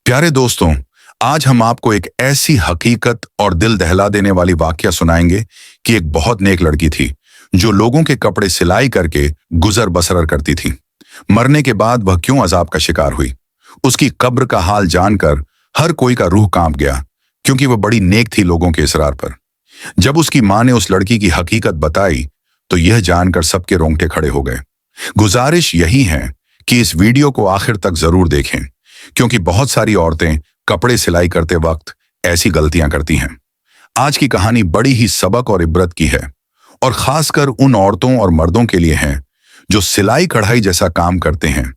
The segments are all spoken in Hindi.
प्यारे दोस्तों, आज हम आपको एक ऐसी हकीकत और दिल दहला देने वाली वाकया सुनाएंगे कि एक बहुत नेक लड़की थी जो लोगों के कपड़े सिलाई करके गुजर बसर करती थी। मरने के बाद वह क्यों अजाब का शिकार हुई, उसकी कब्र का हाल जानकर हर कोई का रूह कांप गया, क्योंकि वह बड़ी नेक थी लोगों के इसरार पर। जब उसकी मां ने उस लड़की की हकीकत बताई तो यह जानकर सबके रोंगटे खड़े हो गए। गुजारिश यही है कि इस वीडियो को आखिर तक जरूर देखें, क्योंकि बहुत सारी औरतें कपड़े सिलाई करते वक्त ऐसी गलतियां करती हैं। आज की कहानी बड़ी ही सबक और इबरत की है, और खासकर उन औरतों और मर्दों के लिए है जो सिलाई कढ़ाई जैसा काम करते हैं,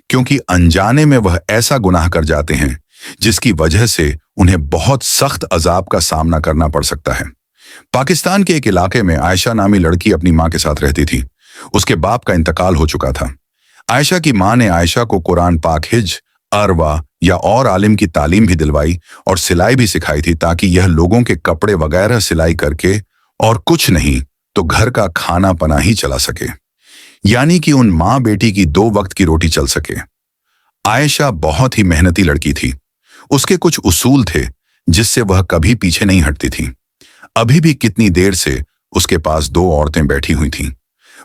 क्योंकि अनजाने में वह ऐसा गुनाह कर जाते हैं जिसकी वजह से उन्हें बहुत सख्त अजाब का सामना करना पड़ सकता है। पाकिस्तान के एक इलाके में आयशा नामी लड़की अपनी मां के साथ रहती थी। उसके बाप का इंतकाल हो चुका था। आयशा की मां ने आयशा को कुरान पाक, हिज, अरवा या और आलिम की तालीम भी दिलवाई और सिलाई भी सिखाई थी, ताकि यह लोगों के कपड़े वगैरह सिलाई करके और कुछ नहीं तो घर का खाना पना ही चला सके, यानी कि उन मां बेटी की 2 वक्त की रोटी चल सके। आयशा बहुत ही मेहनती लड़की थी। उसके कुछ उसूल थे जिससे वह कभी पीछे नहीं हटती थी। अभी भी कितनी देर से उसके पास 2 औरतें बैठी हुई थीं।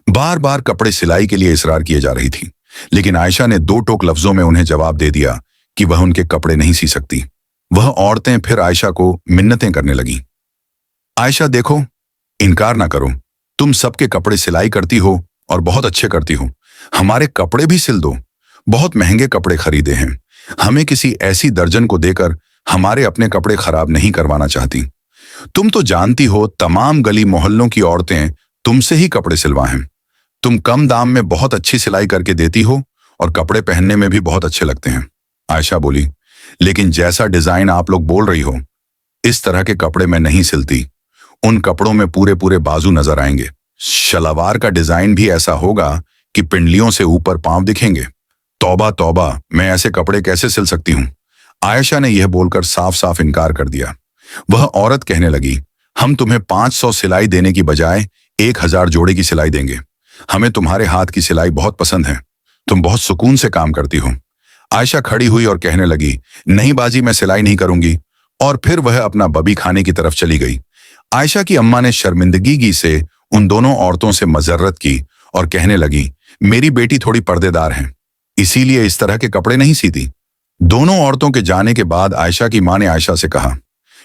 बार बार कपड़े सिलाई के लिए इसरार किए जा रही थी, लेकिन आयशा ने 2 टोक लफ्जों में उन्हें जवाब दे दिया कि वह उनके कपड़े नहीं सी सकती। वह औरतें फिर आयशा को मिन्नतें करने लगीं। आयशा देखो, इनकार ना करो, तुम सबके कपड़े सिलाई करती हो और बहुत अच्छे करती हो। हमारे कपड़े भी सिल दो, बहुत महंगे कपड़े खरीदे हैं। हमें किसी ऐसी दर्जन को देकर हमारे अपने कपड़े खराब नहीं करवाना चाहती। तुम तो जानती हो तमाम गली मोहल्लों की औरतें तुमसे ही कपड़े सिलवाएं। तुम कम दाम में बहुत अच्छी सिलाई करके देती हो और कपड़े पहनने में भी बहुत अच्छे लगते हैं। आयशा बोली, लेकिन जैसा डिजाइन आप लोग बोल रही हो, इस तरह के कपड़े मैं नहीं सिलती। उन कपड़ों में पूरे पूरे बाजू नजर आएंगे। शलवार का डिजाइन भी ऐसा होगा कि पिंडलियों से ऊपर पांव दिखेंगे। तौबा तौबा, मैं ऐसे कपड़े कैसे सिल सकती हूँ। आयशा ने यह बोलकर साफ साफ इनकार कर दिया। वह औरत कहने लगी, हम तुम्हें 500 सिलाई देने की बजाय 1000 जोड़े की सिलाई देंगे। हमें तुम्हारे हाथ की सिलाई बहुत पसंद है। तुम बहुत सुकून से काम करती हो। आयशा खड़ी हुई और कहने लगी, नहीं बाजी, मैं सिलाई नहीं करूंगी। और फिर वह अपना बबी खाने की तरफ चली गई। आयशा की अम्मा ने शर्मिंदगी से उन दोनों औरतों से मजर्रत की और कहने लगी, मेरी बेटी थोड़ी पर्देदार है, इसीलिए इस तरह के कपड़े नहीं सीती। दोनों औरतों के जाने के बाद आयशा की मां ने आयशा से कहा,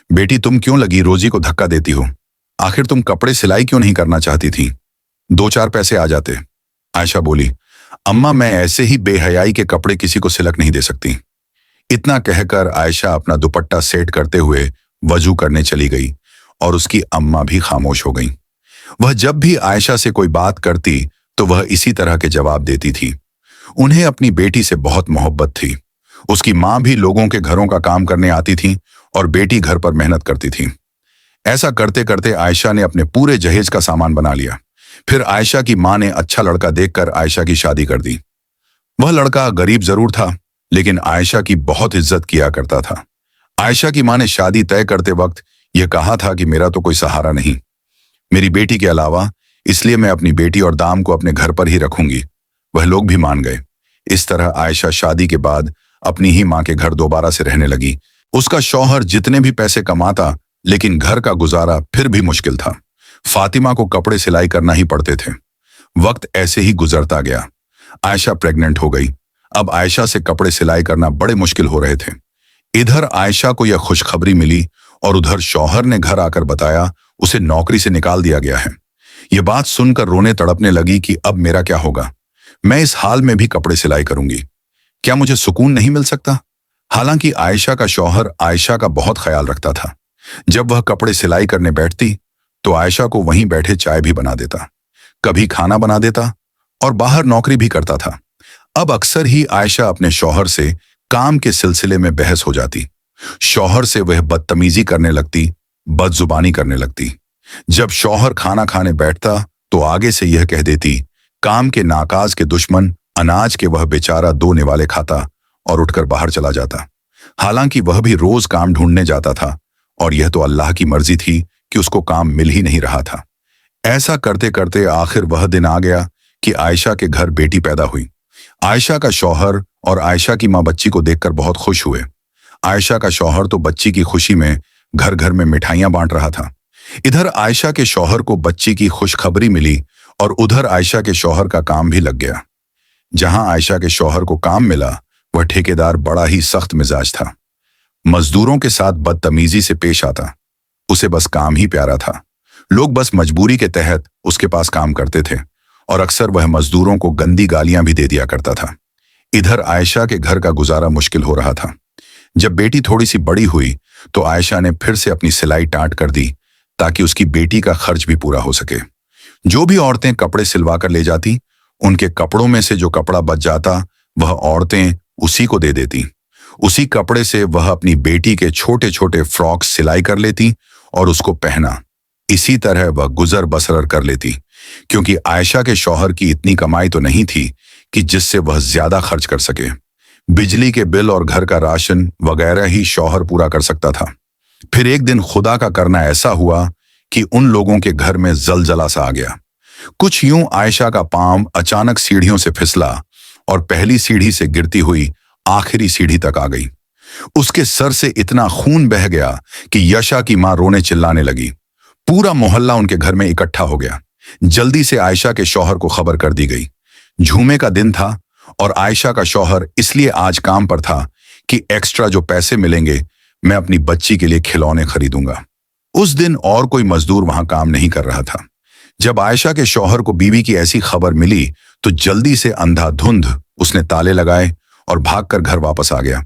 बेटी तुम क्यों लगी रोजी को धक्का देती हो। आखिर तुम कपड़े सिलाई क्यों नहीं करना चाहती थी, 2-4 पैसे आ जाते। आयशा बोली, अम्मा मैं ऐसे ही बेहयाई के कपड़े किसी को सिलक नहीं दे सकती। इतना कहकर आयशा अपना दुपट्टा सेट करते हुए वजू करने चली गई और उसकी अम्मा भी खामोश हो गई। वह जब भी आयशा से कोई बात करती तो वह इसी तरह के जवाब देती थी। उन्हें अपनी बेटी से बहुत मोहब्बत थी। उसकी मां भी लोगों के घरों का काम करने आती थी और बेटी घर पर मेहनत करती थी। ऐसा करते करते आयशा ने अपने पूरे जहेज का सामान बना लिया। फिर आयशा की मां ने अच्छा लड़का देखकर आयशा की शादी कर दी। वह लड़का गरीब जरूर था, लेकिन आयशा की बहुत इज्जत किया करता था। आयशा की मां ने शादी तय करते वक्त यह कहा था कि मेरा तो कोई सहारा नहीं मेरी बेटी के अलावा, इसलिए मैं अपनी बेटी और दाम को अपने घर पर ही रखूंगी। वह लोग भी मान गए। इस तरह आयशा शादी के बाद अपनी ही मां के घर दोबारा से रहने लगी। उसका शौहर जितने भी पैसे कमाता, लेकिन घर का गुजारा फिर भी मुश्किल था। फातिमा को कपड़े सिलाई करना ही पड़ते थे। वक्त ऐसे ही गुजरता गया। आयशा प्रेग्नेंट हो गई। अब आयशा से कपड़े सिलाई करना बड़े मुश्किल हो रहे थे। इधर आयशा को यह खुशखबरी मिली और उधर शौहर ने घर आकर बताया उसे नौकरी से निकाल दिया गया है। यह बात सुनकर रोने तड़पने लगी कि अब मेरा क्या होगा। मैं इस हाल में भी कपड़े सिलाई करूंगी, क्या मुझे सुकून नहीं मिल सकता। हालांकि आयशा का शौहर आयशा का बहुत ख्याल रखता था। जब वह कपड़े सिलाई करने बैठती तो आयशा को वहीं बैठे चाय भी बना देता, कभी खाना बना देता और बाहर नौकरी भी करता था। अब अक्सर ही आयशा अपने शौहर से काम के सिलसिले में बहस हो जाती। शौहर से वह बदतमीजी करने लगती, बदजुबानी करने लगती। जब शौहर खाना खाने बैठता तो आगे से यह कह देती, काम के नाकाज के दुश्मन अनाज के वह बेचारा 2 निवाले खाता, और उठकर बाहर चला जाता। हालांकि वह भी रोज काम ढूंढने जाता था और यह तो अल्लाह की मर्जी थी कि उसको काम मिल ही नहीं रहा था। ऐसा करते करते आखिर वह दिन आ गया कि आयशा के घर बेटी पैदा हुई। आयशा का शौहर और आयशा की मां बच्ची को देखकर बहुत खुश हुए। आयशा का शौहर तो बच्ची की खुशी में घर घर में मिठाइयां बांट रहा था। इधर आयशा के शौहर को बच्ची की खुशखबरी मिली और उधर आयशा के शौहर का काम भी लग गया। जहां आयशा के शौहर को काम मिला, वह ठेकेदार बड़ा ही सख्त मिजाज था। मजदूरों के साथ बदतमीजी से पेश आता। उसे बस काम ही प्यारा था। लोग बस मजबूरी के तहत उसके पास काम करते थे और अक्सर वह मजदूरों को गंदी गालियां भी दे दिया करता था। इधर आयशा के घर का गुजारा मुश्किल हो रहा था। जब बेटी थोड़ी सी बड़ी हुई तो आयशा ने फिर से अपनी सिलाई टाट कर दी ताकि उसकी बेटी का खर्च भी पूरा हो सके। जो भी औरतें कपड़े सिलवा कर ले जाती, उनके कपड़ों में से जो कपड़ा बच जाता वह औरतें उसी को दे देती। उसी कपड़े से वह अपनी बेटी के छोटे छोटे फ्रॉक्स सिलाई कर लेती और उसको पहना। इसी तरह वह गुजर बसर कर लेती, क्योंकि आयशा के शौहर की इतनी कमाई तो नहीं थी कि जिससे वह ज्यादा खर्च कर सके। बिजली के बिल और घर का राशन वगैरह ही शौहर पूरा कर सकता था। फिर एक दिन खुदा का करना ऐसा हुआ कि उन लोगों के घर में जलजला सा आ गया। कुछ यूं आयशा का पांव अचानक सीढ़ियों से फिसला और पहली सीढ़ी से गिरती हुई आखिरी सीढ़ी तक आ गई। उसके सर से इतना खून बह गया कि यशा की मां रोने चिल्लाने लगी। पूरा मोहल्ला उनके घर में इकट्ठा हो गया। जल्दी से आयशा के शौहर को खबर कर दी गई। झूमे का दिन था और आयशा का शौहर इसलिए आज काम पर था कि एक्स्ट्रा जो पैसे मिलेंगे मैं अपनी बच्ची के लिए खिलौने खरीदूंगा। उस दिन और कोई मजदूर वहां काम नहीं कर रहा था। जब आयशा के शौहर को बीवी की ऐसी खबर मिली तो जल्दी से अंधाधुंध उसने ताले लगाए और भागकर घर वापस आ गया।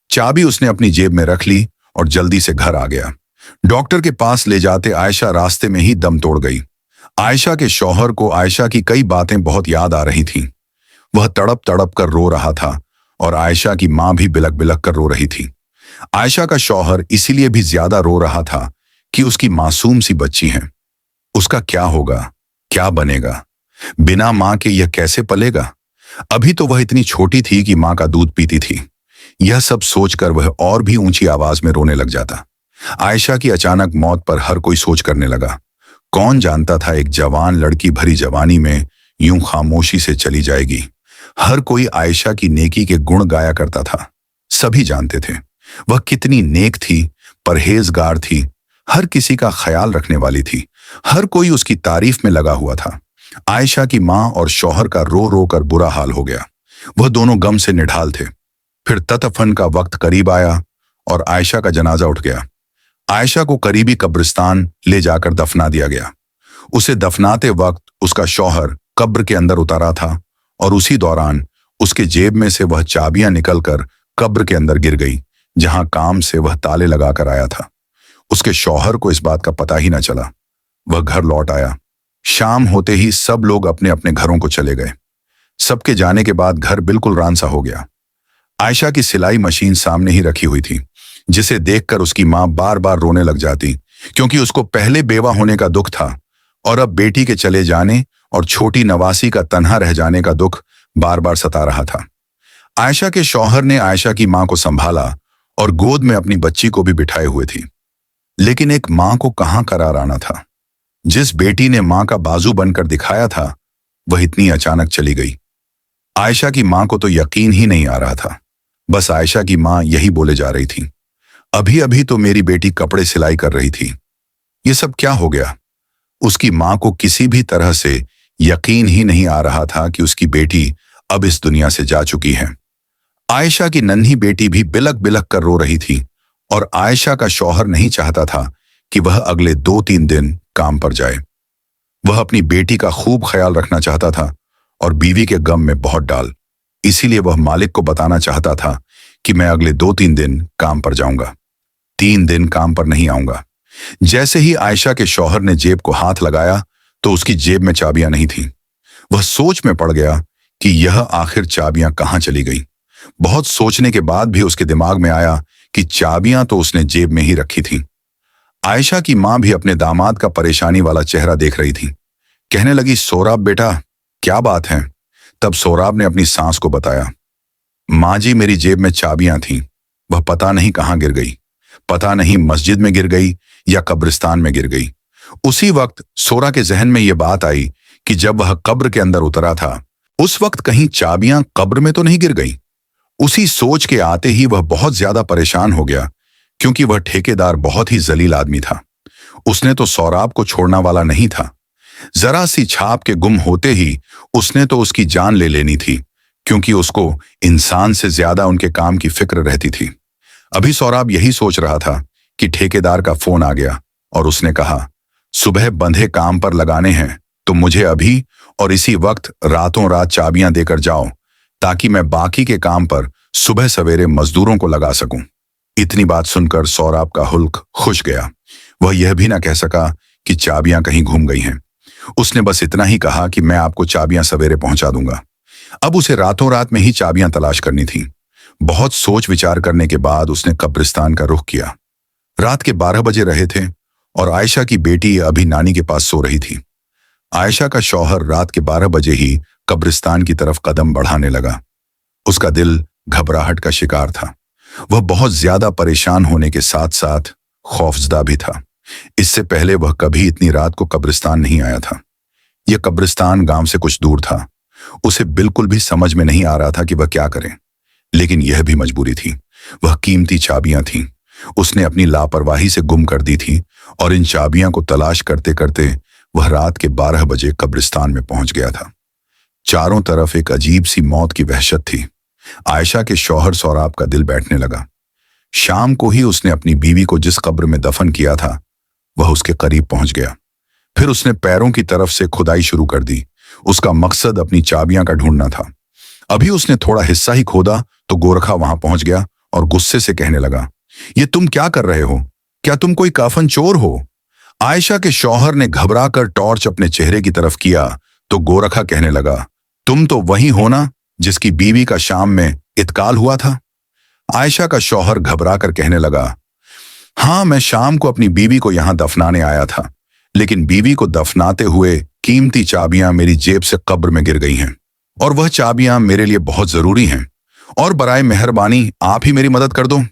चाबी उसने अपनी जेब में रख ली और जल्दी से घर आ गया। डॉक्टर के पास ले जाते आयशा रास्ते में ही दम तोड़ गई। आयशा के शौहर को आयशा की कई बातें बहुत याद आ रही थीं। वह तड़प तड़प कर रो रहा था और आयशा की मां भी बिलक बिलक कर रो रही थी। आयशा का शौहर इसीलिए भी ज्यादा रो रहा था कि उसकी मासूम सी बच्ची है। उसका क्या होगा, क्या बनेगा? बिना मां के यह कैसे पलेगा? अभी तो वह इतनी छोटी थी कि मां का दूध पीती थी। यह सब सोचकर वह और भी ऊंची आवाज में रोने लग जाता। आयशा की अचानक मौत पर हर कोई सोच करने लगा। कौन जानता था एक जवान लड़की भरी जवानी में यूं खामोशी से चली जाएगी। हर कोई आयशा की नेकी के गुण गाया करता था। सभी जानते थे वह कितनी नेक थी, परहेजगार थी, हर किसी का ख्याल रखने वाली थी। हर कोई उसकी तारीफ में लगा हुआ था। आयशा की मां और शौहर का रो रो कर बुरा हाल हो गया। वह दोनों गम से निढाल थे। फिर ततफन का वक्त करीब आया और आयशा का जनाजा उठ गया। आयशा को करीबी कब्रिस्तान ले जाकर दफना दिया गया। उसे दफनाते वक्त उसका शौहर कब्र के अंदर उतारा था और उसी दौरान उसके जेब में से वह चाबियां निकलकर कब्र के अंदर गिर गई, जहां काम से वह ताले लगाकर आया था। उसके शौहर को इस बात का पता ही न चला। वह घर लौट आया। शाम होते ही सब लोग अपने अपने घरों को चले गए। सबके जाने के बाद घर बिल्कुल रानसा हो गया। आयशा की सिलाई मशीन सामने ही रखी हुई थी, जिसे देखकर उसकी मां बार बार रोने लग जाती, क्योंकि उसको पहले बेवा होने का दुख था और अब बेटी के चले जाने और छोटी नवासी का तन्हा रह जाने का दुख बार बार सता रहा था। आयशा के शौहर ने आयशा की मां को संभाला और गोद में अपनी बच्ची को भी बिठाए हुए थी। लेकिन एक मां को कहां करार आना था। जिस बेटी ने मां का बाजू बनकर दिखाया था, वह इतनी अचानक चली गई। आयशा की मां को तो यकीन ही नहीं आ रहा था। बस आयशा की मां यही बोले जा रही थी, अभी अभी तो मेरी बेटी कपड़े सिलाई कर रही थी, ये सब क्या हो गया? उसकी मां को किसी भी तरह से यकीन ही नहीं आ रहा था कि उसकी बेटी अब इस दुनिया से जा चुकी है। आयशा की नन्ही बेटी भी बिलक बिलक कर रो रही थी और आयशा का शौहर नहीं चाहता था कि वह अगले 2-3 दिन काम पर जाए। वह अपनी बेटी का खूब ख्याल रखना चाहता था और बीवी के गम में बहुत डाल। इसीलिए वह मालिक को बताना चाहता था कि मैं अगले 2-3 दिन काम पर जाऊंगा, 3 दिन काम पर नहीं आऊंगा। जैसे ही आयशा के शौहर ने जेब को हाथ लगाया तो उसकी जेब में चाबियां नहीं थी। वह सोच में पड़ गया कि यह आखिर चाबियां कहां चली गई। बहुत सोचने के बाद भी उसके दिमाग में आया कि चाबियां तो उसने जेब में ही रखी थी। आयशा की मां भी अपने दामाद का परेशानी वाला चेहरा देख रही थी। कहने लगी, सोराब बेटा, क्या बात है? तब सोराब ने अपनी सास को बताया, मां जी, मेरी जेब में चाबियां थीं, वह पता नहीं कहां गिर गई। पता नहीं मस्जिद में गिर गई या कब्रिस्तान में गिर गई। उसी वक्त सोरा के जहन में यह बात आई कि जब वह कब्र के अंदर उतरा था, उस वक्त कहीं चाबियां कब्र में तो नहीं गिर गई। उसी सोच के आते ही वह बहुत ज्यादा परेशान हो गया, क्योंकि वह ठेकेदार बहुत ही जलील आदमी था। उसने तो सौराब को छोड़ना वाला नहीं था। जरा सी छाप के गुम होते ही उसने तो उसकी जान ले लेनी थी, क्योंकि उसको इंसान से ज्यादा उनके काम की फिक्र रहती थी। अभी सौराब यही सोच रहा था कि ठेकेदार का फोन आ गया और उसने कहा, सुबह बंधे काम पर लगाने हैं तो मुझे अभी और इसी वक्त रातों रात चाबियां देकर जाओ, ताकि मैं बाकी के काम पर सुबह सवेरे मजदूरों को लगा सकूं। इतनी बात सुनकर सौराब का हुल्क खुश गया। वह यह भी ना कह सका कि चाबियां कहीं घूम गई हैं। उसने बस इतना ही कहा कि मैं आपको चाबियां सवेरे पहुंचा दूंगा। अब उसे रातों रात में ही चाबियां तलाश करनी थी। बहुत सोच विचार करने के बाद उसने कब्रिस्तान का रुख किया। रात के 12 बजे रहे थे और आयशा की बेटी अभी नानी के पास सो रही थी। आयशा का शौहर रात के 12 बजे ही कब्रिस्तान की तरफ कदम बढ़ाने लगा। उसका दिल घबराहट का शिकार था। वह बहुत ज्यादा परेशान होने के साथ साथ खौफजदा भी था। इससे पहले वह कभी इतनी रात को कब्रिस्तान नहीं आया था। यह कब्रिस्तान गांव से कुछ दूर था। उसे बिल्कुल भी समझ में नहीं आ रहा था कि वह क्या करे, लेकिन यह भी मजबूरी थी। वह कीमती चाबियां थीं। उसने अपनी लापरवाही से गुम कर दी थी और इन चाबियां को तलाश करते करते वह रात के 12 बजे कब्रिस्तान में पहुंच गया था। चारों तरफ एक अजीब सी मौत की वहशत थी। आयशा के शौहर सौराब का दिल बैठने लगा। शाम को ही उसने अपनी बीवी को जिस कब्र में दफन किया था वह उसके करीब पहुंच गया। फिर उसने पैरों की तरफ से खुदाई शुरू कर दी। उसका मकसद अपनी चाबियां का ढूंढना था। अभी उसने थोड़ा हिस्सा ही खोदा तो गोरखा वहां पहुंच गया और गुस्से से कहने लगा, ये तुम क्या कर रहे हो? क्या तुम कोई काफन चोर हो? आयशा के शौहर ने घबराकर टॉर्च अपने चेहरे की तरफ किया तो गोरखा कहने लगा, तुम तो वही हो ना जिसकी बीवी का शाम में इत्काल हुआ था? आयशा का शौहर घबराकर कहने लगा, हाँ, मैं शाम को अपनी बीवी को यहां दफनाने आया था, लेकिन बीवी को दफनाते हुए कीमती चाबियां मेरी जेब से कब्र में गिर गई हैं और वह चाबियां मेरे लिए बहुत जरूरी हैं और बराए मेहरबानी आप ही मेरी मदद कर दो।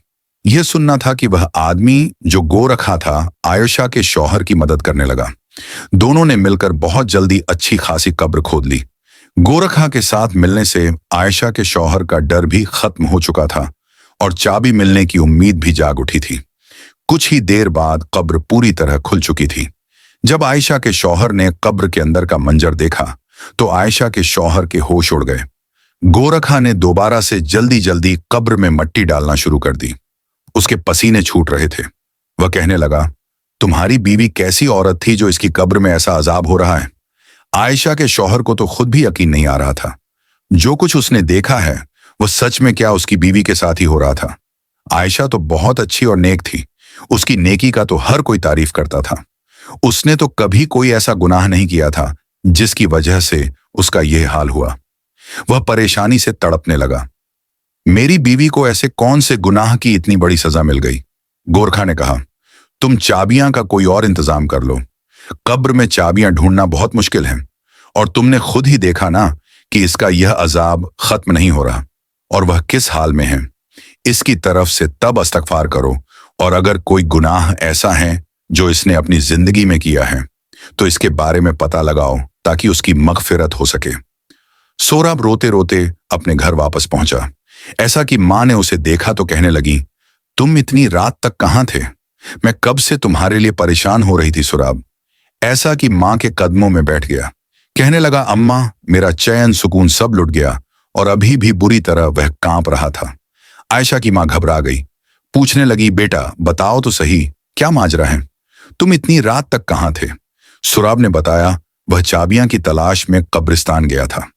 यह सुनना था कि वह आदमी जो गोरखा था आयशा के शौहर की मदद करने लगा। दोनों ने मिलकर बहुत जल्दी अच्छी खासी कब्र खोद ली। गोरखा के साथ मिलने से आयशा के शौहर का डर भी खत्म हो चुका था और चाबी मिलने की उम्मीद भी जाग उठी थी। कुछ ही देर बाद कब्र पूरी तरह खुल चुकी थी। जब आयशा के शौहर ने कब्र के अंदर का मंजर देखा तो आयशा के शौहर के होश उड़ गए। गोरखा ने दोबारा से जल्दी जल्दी कब्र में मट्टी डालना शुरू कर दी। उसके पसीने छूट रहे थे। वह कहने लगा, तुम्हारी बीवी कैसी औरत थी जो इसकी कब्र में ऐसा अजाब हो रहा है? आयशा के शौहर को तो खुद भी यकीन नहीं आ रहा था। जो कुछ उसने देखा है वह सच में क्या उसकी बीवी के साथ ही हो रहा था। आयशा तो बहुत अच्छी और नेक थी। उसकी नेकी का तो हर कोई तारीफ करता था। उसने तो कभी कोई ऐसा गुनाह नहीं किया था जिसकी वजह से उसका यह हाल हुआ। वह परेशानी से तड़पने लगा। मेरी बीवी को ऐसे कौन से गुनाह की इतनी बड़ी सजा मिल गई? गोरखा ने कहा, तुम चाबियां का कोई और इंतजाम कर लो। कब्र में चाबियां ढूंढना बहुत मुश्किल है और तुमने खुद ही देखा ना कि इसका यह अजाब खत्म नहीं हो रहा और वह किस हाल में है। इसकी तरफ से तब इस्तगफार करो और अगर कोई गुनाह ऐसा है जो इसने अपनी जिंदगी में किया है तो इसके बारे में पता लगाओ ताकि उसकी मगफिरत हो सके। सोराब रोते रोते अपने घर वापस पहुंचा। ऐसा कि मां ने उसे देखा तो कहने लगी, तुम इतनी रात तक कहां थे? मैं कब से तुम्हारे लिए परेशान हो रही थी सोराब। ऐसा कि मां के कदमों में बैठ गया। कहने लगा, अम्मा, मेरा चैन सुकून सब लुट गया और अभी भी बुरी तरह वह कांप रहा था। आयशा की मां घबरा गई। पूछने लगी, बेटा बताओ तो सही, क्या माजरा है? तुम इतनी रात तक कहां थे? सोराब ने बताया, वह चाबियां की तलाश में कब्रिस्तान गया था,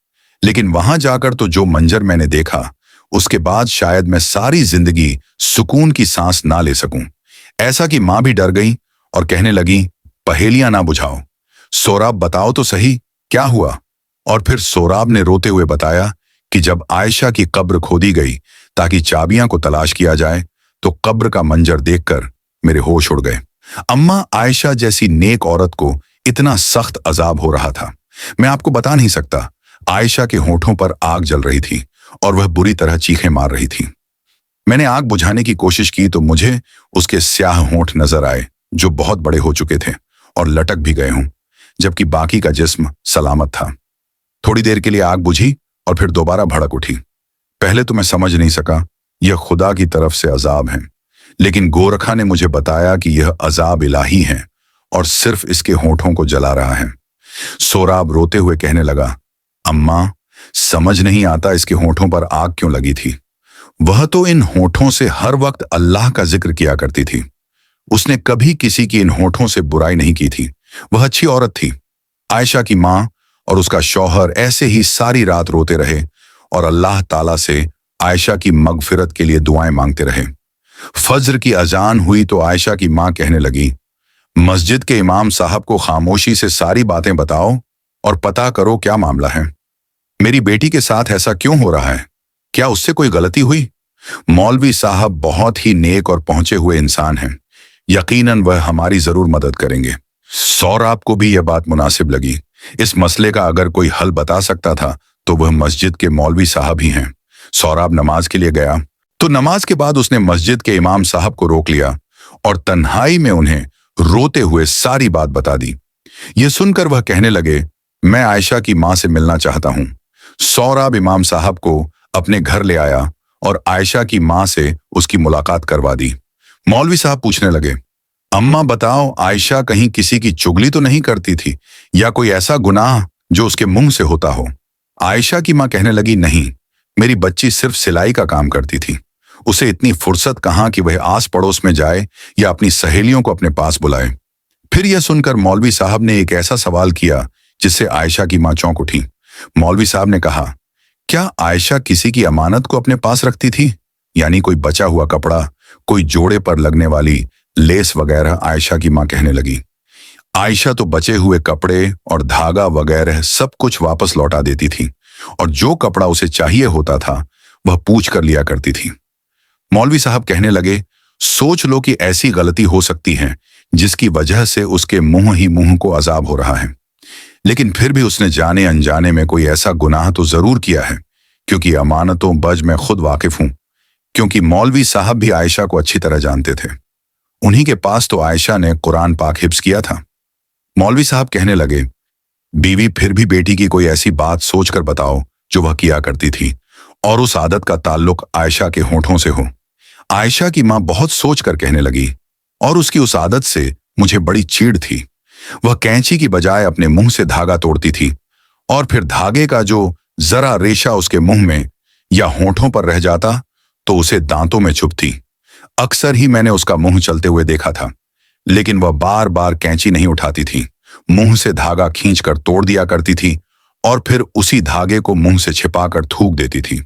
लेकिन वहां जाकर तो जो मंजर मैंने देखा उसके बाद शायद मैं सारी जिंदगी सुकून की सांस ना ले सकूं। ऐसा कि मां भी डर गई और कहने लगी, पहेलियां ना बुझाओ, सोराब बताओ तो सही क्या हुआ? और फिर सोराब ने रोते हुए बताया कि जब आयशा की कब्र खोदी गई ताकि चाबियां को तलाश किया जाए तो कब्र का मंजर देखकर मेरे होश उड़ गए। अम्मा, आयशा जैसी नेक औरत को इतना सख्त अजाब हो रहा था, मैं आपको बता नहीं सकता। आयशा के होठों पर आग जल रही थी और वह बुरी तरह चीखें मार रही थी। मैंने आग बुझाने की कोशिश की तो मुझे उसके स्याह होंठ नजर आए जो बहुत बड़े हो चुके थे और लटक भी गए हों, जबकि बाकी का जिस्म सलामत था। थोड़ी देर के लिए आग बुझी और फिर दोबारा भड़क उठी। पहले तो मैं समझ नहीं सका, यह खुदा की तरफ से अजाब है, लेकिन गोरखा ने मुझे बताया कि यह अजाब इलाही है और सिर्फ इसके होठों को जला रहा है। सोराब रोते हुए कहने लगा, अम्मा, समझ नहीं आता इसके होठों पर आग क्यों लगी थी। वह तो इन होठों से हर वक्त अल्लाह का जिक्र किया करती थी। उसने कभी किसी की इन होठों से बुराई नहीं की थी। वह अच्छी औरत थी। आयशा की माँ और उसका शौहर ऐसे ही सारी रात रोते रहे और अल्लाह ताला से आयशा की मगफिरत के लिए दुआएं मांगते रहे। फज्र की अजान हुई तो आयशा की माँ कहने लगी, मस्जिद के इमाम साहब को खामोशी से सारी बातें बताओ और पता करो क्या मामला है। मेरी बेटी के साथ ऐसा क्यों हो रहा है? क्या उससे कोई गलती हुई? मौलवी साहब बहुत ही नेक और पहुंचे हुए इंसान हैं। यकीनन वह हमारी जरूर मदद करेंगे। सौराब को भी यह बात मुनासिब लगी। इस मसले का अगर कोई हल बता सकता था तो वह मस्जिद के मौलवी साहब ही हैं। सौराब नमाज के लिए गया तो नमाज के बाद उसने मस्जिद के इमाम साहब को रोक लिया और तन्हाई में उन्हें रोते हुए सारी बात बता दी। यह सुनकर वह कहने लगे, मैं आयशा की मां से मिलना चाहता हूं। सौराब इमाम साहब को अपने घर ले आया और आयशा की मां से उसकी मुलाकात करवा दी। मौलवी साहब पूछने लगे, अम्मा बताओ, आयशा कहीं किसी की चुगली तो नहीं करती थी या कोई ऐसा गुनाह जो उसके मुंह से होता हो? आयशा की मां कहने लगी, नहीं, मेरी बच्ची सिर्फ सिलाई का काम करती थी। उसे इतनी फुर्सत कहां कि वह आस पड़ोस में जाए या अपनी सहेलियों को अपने पास बुलाए। फिर यह सुनकर मौलवी साहब ने एक ऐसा सवाल किया जिससे आयशा की मां चौंक उठी। मौलवी साहब ने कहा, क्या आयशा किसी की अमानत को अपने पास रखती थी? यानी कोई बचा हुआ कपड़ा, कोई जोड़े पर लगने वाली लेस वगैरह? आयशा की मां कहने लगी, आयशा तो बचे हुए कपड़े और धागा वगैरह सब कुछ वापस लौटा देती थी और जो कपड़ा उसे चाहिए होता था वह पूछ कर लिया करती थी। मौलवी साहब कहने लगे, सोच लो कि ऐसी गलती हो सकती है जिसकी वजह से उसके मुंह ही मुंह को अजाब हो रहा है, लेकिन फिर भी उसने जाने अनजाने में कोई ऐसा गुनाह तो जरूर किया है, क्योंकि अमानतों बज मैं खुद वाकिफ हूं। क्योंकि मौलवी साहब भी आयशा को अच्छी तरह जानते थे। उन्हीं के पास तो आयशा ने कुरान पाक हिफ्ज किया था। मौलवी साहब कहने लगे, बीवी, फिर भी बेटी की कोई ऐसी बात सोचकर बताओ जो वह किया करती थी और उस आदत का ताल्लुक आयशा के होठों से हो। आयशा की मां बहुत सोचकर कहने लगी, और उसकी उस आदत से मुझे बड़ी चीड़ थी। वह कैंची की बजाय अपने मुंह से धागा तोड़ती थी और फिर धागे का जो जरा रेशा उसके मुंह में या होठों पर रह जाता तो उसे दांतों में चुभती। अक्सर ही मैंने उसका मुंह चलते हुए देखा था, लेकिन वह बार बार कैंची नहीं उठाती थी। मुंह से धागा खींचकर तोड़ दिया करती थी और फिर उसी धागे को मुंह से छिपाकर थूक देती थी।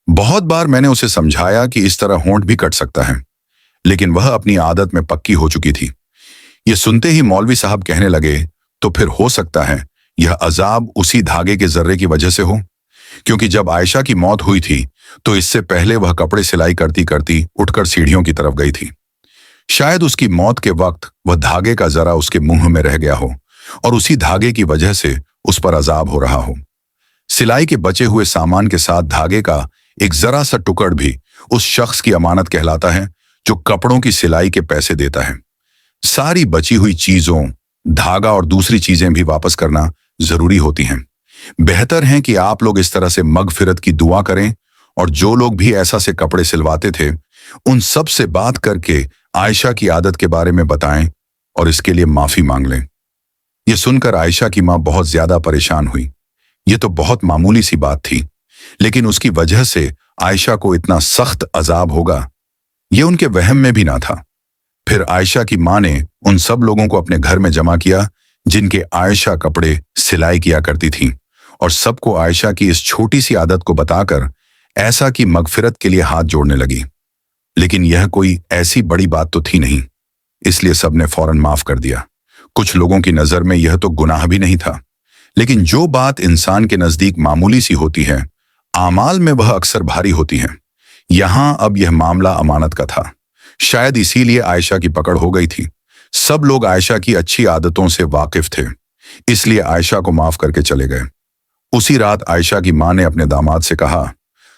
बहुत बार मैंने उसे समझाया कि इस तरह होंठ भी कट सकता है, लेकिन वह अपनी आदत में पक्की हो चुकी थी। यह सुनते ही मौलवी साहब कहने लगे, तो फिर हो सकता है यह अजाब उसी धागे के जर्रे की वजह से हो, क्योंकि जब आयशा की मौत हुई थी तो इससे पहले वह कपड़े सिलाई करती करती उठकर सीढ़ियों की तरफ गई थी। शायद उसकी मौत के वक्त वह धागे का जरा उसके मुंह में रह गया हो और उसी धागे की वजह से उस पर अजाब हो रहा हो। सिलाई के बचे हुए सामान के साथ धागे का एक जरा सा टुकड़ भी उस शख्स की अमानत कहलाता है जो कपड़ों की सिलाई के पैसे देता है। सारी बची हुई चीजों, धागा और दूसरी चीजें भी वापस करना जरूरी होती हैं। बेहतर है कि आप लोग इस तरह से मगफिरत की दुआ करें और जो लोग भी ऐसा से कपड़े सिलवाते थे उन सब से बात करके आयशा की आदत के बारे में बताएं और इसके लिए माफी मांग लें। यह सुनकर आयशा की मां बहुत ज्यादा परेशान हुई। यह तो बहुत मामूली सी बात थी, लेकिन उसकी वजह से आयशा को इतना सख्त अजाब होगा यह उनके वहम में भी ना था। फिर आयशा की मां ने उन सब लोगों को अपने घर में जमा किया जिनके आयशा कपड़े सिलाई किया करती थी और सबको आयशा की इस छोटी सी आदत को बताकर ऐसा कि मगफिरत के लिए हाथ जोड़ने लगी। लेकिन यह कोई ऐसी बड़ी बात तो थी नहीं, इसलिए सबने फौरन माफ कर दिया। कुछ लोगों की नजर में यह तो गुनाह भी नहीं था, लेकिन जो बात इंसान के नजदीक मामूली सी होती है, आमाल में वह अक्सर भारी होती है। यहां अब यह मामला अमानत का था। शायद इसीलिए आयशा की पकड़ हो गई थी। सब लोग आयशा की अच्छी आदतों से वाकिफ थे, इसलिए आयशा को माफ करके चले गए। उसी रात आयशा की मां ने अपने दामाद से कहा,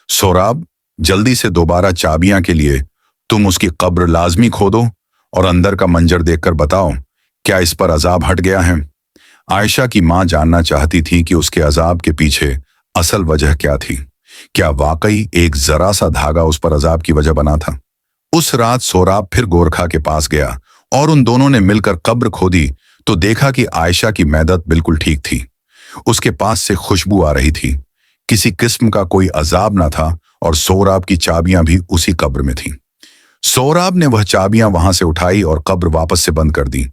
सोराब, जल्दी से दोबारा चाबियां के लिए तुम उसकी कब्र लाजमी खोदो और अंदर का मंजर देखकर बताओ क्या इस पर अजाब हट गया है। आयशा की मां जानना चाहती थी कि उसके अजाब के पीछे असल वजह क्या थी, क्या वाकई एक जरा सा धागा उस पर अजाब की वजह बना था? उस रात सोराब फिर गोरखा के पास गया और उन दोनों ने मिलकर कब्र खोदी तो देखा कि आयशा की मैदत बिल्कुल ठीक थी। उसके पास से खुशबू आ रही थी, किसी किस्म का कोई अजाब ना था और सोराब की चाबियां भी उसी कब्र में थीं। सोराब ने वह चाबियां वहां से उठाई और कब्र वापस से बंद कर दी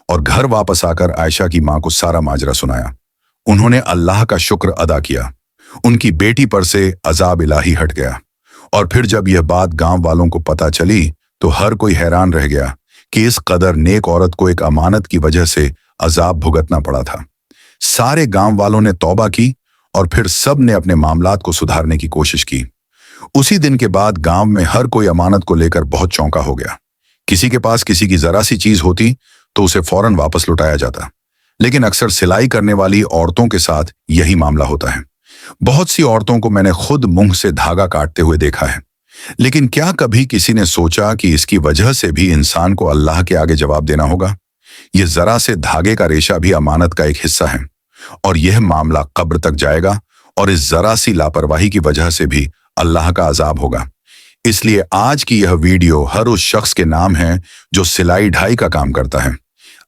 और घर वापस आकर आयशा की मां को सारा माजरा सुनाया। उन्होंने अल्लाह का शुक्र अदा किया, उनकी बेटी पर से अजाब इलाही हट गया। और फिर जब यह बात गांव वालों को पता चली तो हर कोई हैरान रह गया कि इस कदर नेक औरत को एक अमानत की वजह से अजाब भुगतना पड़ा था। सारे गांव वालों ने तौबा की और फिर सब ने अपने मामलात को सुधारने की कोशिश की। उसी दिन के बाद गांव में हर कोई अमानत को लेकर बहुत चौंका हो गया। किसी के पास किसी की जरा सी चीज होती तो उसे फौरन वापस लौटाया जाता, लेकिन अक्सर सिलाई करने वाली औरतों के साथ यही मामला होता है। बहुत सी औरतों को मैंने खुद मुंह से धागा काटते हुए देखा है, लेकिन क्या कभी किसी ने सोचा कि इसकी वजह से भी इंसान को अल्लाह के आगे जवाब देना होगा? यह जरा से धागे का रेशा भी अमानत का एक हिस्सा है और यह मामला कब्र तक जाएगा और इस जरा सी लापरवाही की वजह से भी अल्लाह का अजाब होगा। इसलिए आज की यह वीडियो हर उस शख्स के नाम है जो सिलाई ढाई का काम करता है।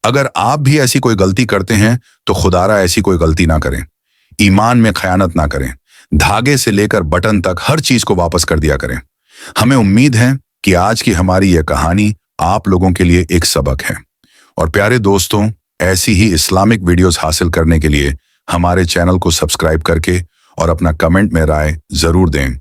अगर आप भी ऐसी कोई गलती करते हैं तो खुदारा ऐसी कोई गलती ना करें। ईमान में खयानत ना करें। धागे से लेकर बटन तक हर चीज को वापस कर दिया करें। हमें उम्मीद है कि आज की हमारी यह कहानी आप लोगों के लिए एक सबक है। और प्यारे दोस्तों, ऐसी ही इस्लामिक वीडियोस हासिल करने के लिए हमारे चैनल को सब्सक्राइब करके और अपना कमेंट में राय जरूर दें।